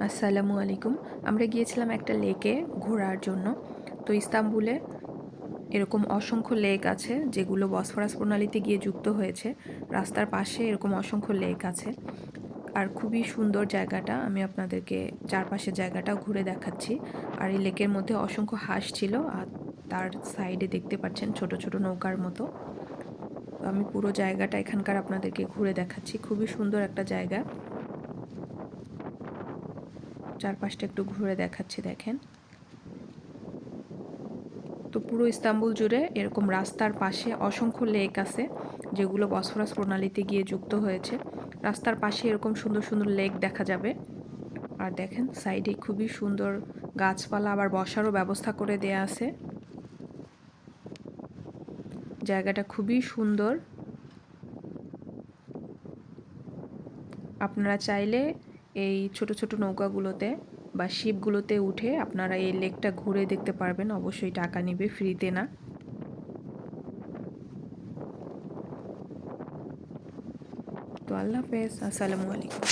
আসসালামু আলাইকুম। আমরা গিয়েছিলাম একটা লেকে ঘোরার জন্য। তো ইস্তাম্বুলে এরকম অসংখ্য লেক আছে যেগুলো বসফরাস প্রণালীতে গিয়ে যুক্ত হয়েছে। রাস্তার পাশে এরকম অসংখ্য লেক আছে। আর খুবই সুন্দর জায়গাটা। আমি আপনাদেরকে চারপাশের জায়গাটাও ঘুরে দেখাচ্ছি। আর এই লেকের মধ্যে অসংখ্য হাঁস ছিল আর তার সাইডে দেখতে পাচ্ছেন ছোট, ছোট নৌকার মতো। তো আমি পুরো জায়গাটা এখানকার আপনাদেরকে ঘুরে দেখাচ্ছি। খুবই সুন্দর একটা জায়গা। চারপাশটা একটু ঘুরে দেখাচ্ছি দেখেন। তো পুরো ইস্তাম্বুল জুড়ে এরকম রাস্তার পাশে অসংখ্য লেক আছে যেগুলো বসফরাস প্রণালীতে গিয়ে যুক্ত হয়েছে। রাস্তার পাশে এরকম সুন্দর সুন্দর লেক দেখা যাবে। আর দেখেন সাইডে খুবই সুন্দর গাছপালা আবার বসারও ব্যবস্থা করে দেয়া আছে। জায়গাটা খুবই সুন্দর। আপনারা চাইলে এই ছোট ছোট নৌকাগুলোতে বা শিপগুলোতে উঠে আপনারা এই লেকটা ঘুরে দেখতে পারবেন। অবশ্যই টাকা নেবে, ফ্রিতে না। তো আল্লাহ হাফেজ, আসসালামু আলাইকুম।